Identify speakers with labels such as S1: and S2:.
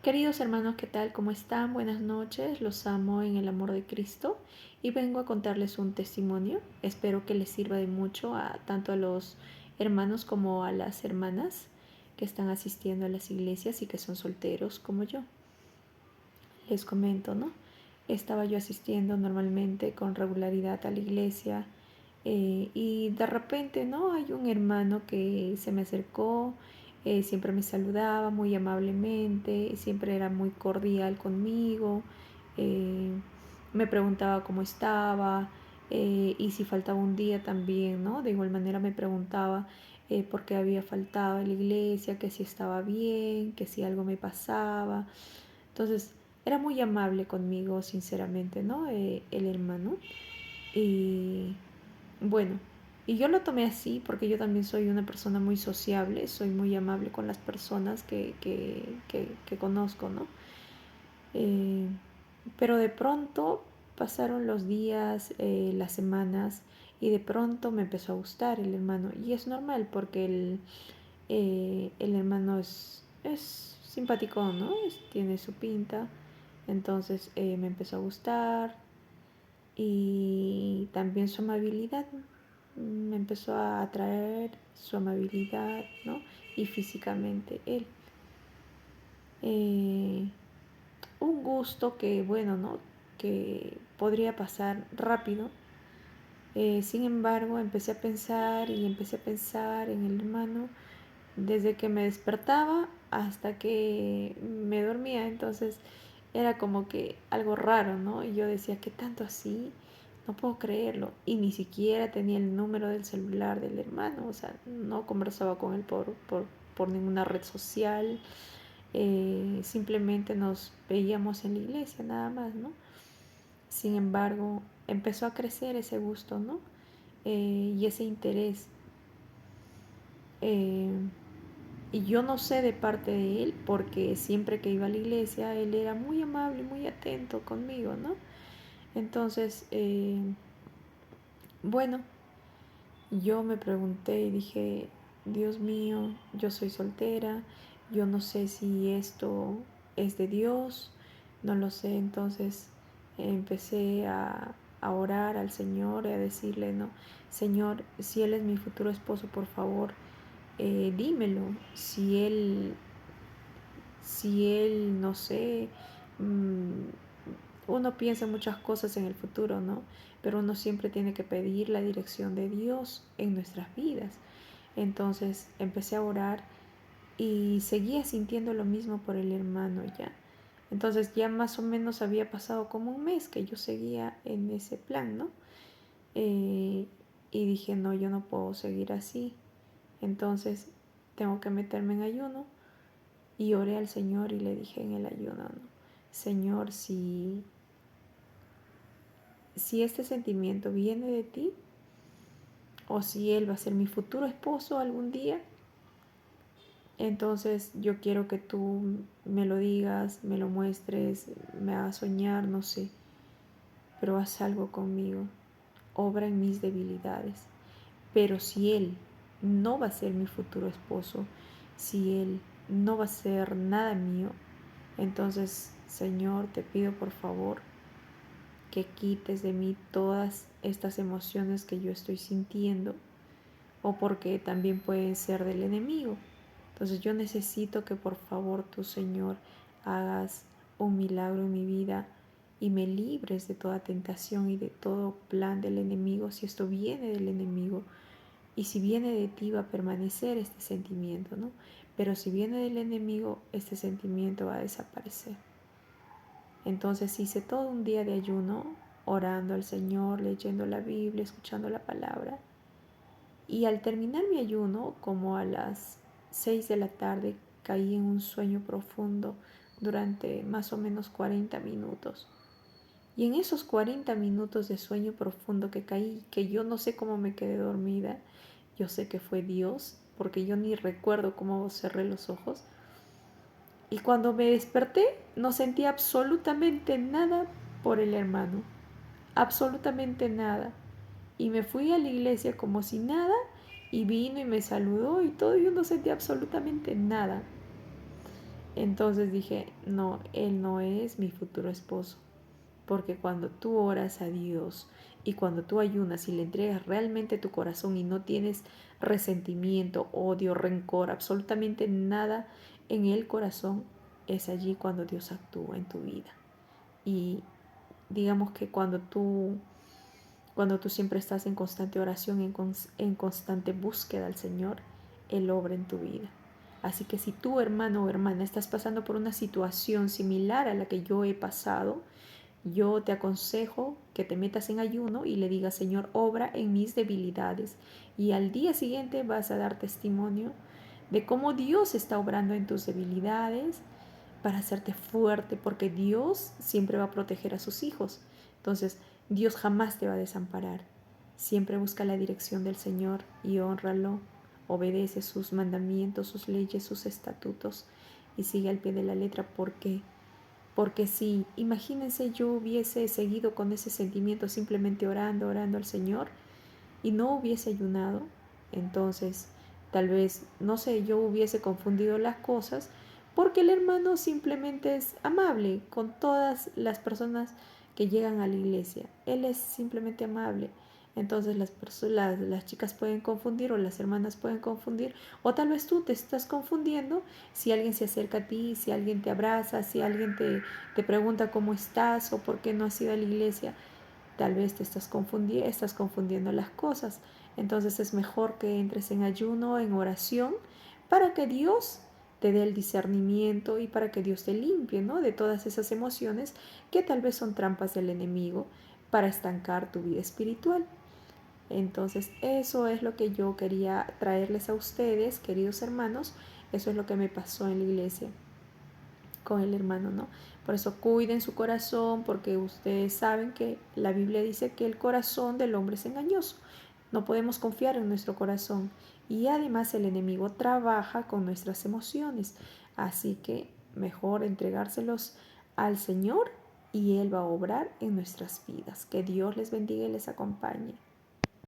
S1: Queridos hermanos, ¿qué tal? ¿Cómo están? Buenas noches, los amo en el amor de Cristo y vengo a contarles un testimonio. Espero que les sirva de mucho tanto a los hermanos como a las hermanas que están asistiendo a las iglesias y que son solteros como yo. Les comento, ¿no? Estaba yo asistiendo normalmente con regularidad a la iglesia y de repente, ¿no? Hay un hermano que se me acercó, siempre me saludaba muy amablemente, siempre era muy cordial conmigo, eh, me preguntaba cómo estaba y si faltaba un día también, ¿no? De igual manera me preguntaba por qué había faltado a la iglesia, que si estaba bien, que si algo me pasaba. Entonces, era muy amable conmigo, sinceramente, ¿no? El hermano. Y bueno, y yo lo tomé así porque yo también soy una persona muy sociable, soy muy amable con las personas que conozco, ¿no? Eh, pero de pronto pasaron los días, las semanas, y de pronto me empezó a gustar el hermano. Y es normal porque el hermano es simpático, ¿no? Tiene su pinta. Entonces me empezó a gustar y también su amabilidad. Me empezó a atraer su amabilidad, ¿no? Y físicamente él. Eh, un gusto que, bueno, ¿no? Que podría pasar rápido. Sin embargo, empecé a pensar y empecé a pensar en el hermano desde que me despertaba hasta que me dormía. Entonces era como que algo raro, ¿no? Y yo decía, ¿qué tanto así? No puedo creerlo. Y ni siquiera tenía el número del celular del hermano, o sea, no conversaba con él por ninguna red social. Simplemente nos veíamos en la iglesia, nada más, ¿no? Sin embargo, empezó a crecer ese gusto, ¿no? Y ese interés. Eh, Y yo no sé de parte de él, porque siempre que iba a la iglesia, él era muy amable, muy atento conmigo, ¿no? Entonces, bueno, yo me pregunté y dije, Dios mío, yo soy soltera, yo no sé si esto es de Dios, no lo sé. Entonces empecé a orar al Señor y a decirle, no, Señor, si Él es mi futuro esposo, por favor, dímelo. Si él, no sé, uno piensa muchas cosas en el futuro, ¿no? Pero uno siempre tiene que pedir la dirección de Dios en nuestras vidas. Entonces empecé a orar y seguía sintiendo lo mismo por el hermano ya. Entonces ya más o menos había pasado como un mes que yo seguía en ese plan, ¿no? Eh, y dije, no, yo no puedo seguir así. Entonces tengo que meterme en ayuno. Y oré al Señor y le dije en el ayuno, ¿no? Señor, si este sentimiento viene de ti, o si Él va a ser mi futuro esposo algún día, entonces yo quiero que tú me lo digas, me lo muestres, me hagas soñar, no sé, pero haz algo conmigo, obra en mis debilidades. Pero si Él no va a ser mi futuro esposo, si Él no va a ser nada mío, entonces, Señor, te pido por favor que quites de mí todas estas emociones que yo estoy sintiendo, o porque también pueden ser del enemigo. Entonces yo necesito que por favor tú, Señor, hagas un milagro en mi vida y me libres de toda tentación y de todo plan del enemigo, si esto viene del enemigo. Y si viene de ti va a permanecer este sentimiento, ¿no? Pero si viene del enemigo, este sentimiento va a desaparecer. Entonces hice todo un día de ayuno, orando al Señor, leyendo la Biblia, escuchando la palabra. Y al terminar mi ayuno, como a las 6 de la tarde, caí en un sueño profundo durante más o menos 40 minutos. Y en esos 40 minutos de sueño profundo que caí, que yo no sé cómo me quedé dormida, yo sé que fue Dios, porque yo ni recuerdo cómo cerré los ojos. Y cuando me desperté, no sentí absolutamente nada por el hermano, absolutamente nada. Y me fui a la iglesia como si nada, y vino y me saludó y todo, y yo no sentí absolutamente nada. Entonces dije, no, él no es mi futuro esposo. Porque cuando tú oras a Dios y cuando tú ayunas y le entregas realmente tu corazón y no tienes resentimiento, odio, rencor, absolutamente nada en el corazón, es allí cuando Dios actúa en tu vida. Y digamos que cuando tú siempre estás en constante oración, en constante búsqueda al Señor, Él obra en tu vida. Así que si tú, hermano o hermana, estás pasando por una situación similar a la que yo he pasado, yo te aconsejo que te metas en ayuno y le digas, Señor, obra en mis debilidades. Y al día siguiente vas a dar testimonio de cómo Dios está obrando en tus debilidades para hacerte fuerte, porque Dios siempre va a proteger a sus hijos. Entonces, Dios jamás te va a desamparar. Siempre busca la dirección del Señor y hónralo. Obedece sus mandamientos, sus leyes, sus estatutos y sigue al pie de la letra. ¿Por qué? Porque si, imagínense, yo hubiese seguido con ese sentimiento simplemente orando, orando al Señor y no hubiese ayunado, entonces tal vez, no sé, yo hubiese confundido las cosas porque el hermano simplemente es amable con todas las personas que llegan a la iglesia. Él es simplemente amable. Entonces las chicas pueden confundir o las hermanas pueden confundir o tal vez tú te estás confundiendo si alguien se acerca a ti, si alguien te abraza, si alguien te pregunta cómo estás o por qué no has ido a la iglesia. Tal vez te estás confundiendo las cosas. Entonces es mejor que entres en ayuno, en oración, para que Dios te dé el discernimiento y para que Dios te limpie, ¿no?, de todas esas emociones que tal vez son trampas del enemigo para estancar tu vida espiritual. Entonces eso es lo que yo quería traerles a ustedes, queridos hermanos. Eso es lo que me pasó en la iglesia con el hermano, ¿no? Por eso cuiden su corazón, porque ustedes saben que la Biblia dice que el corazón del hombre es engañoso. No podemos confiar en nuestro corazón. Y además el enemigo trabaja con nuestras emociones. Así que mejor entregárselos al Señor y Él va a obrar en nuestras vidas. Que Dios les bendiga y les acompañe.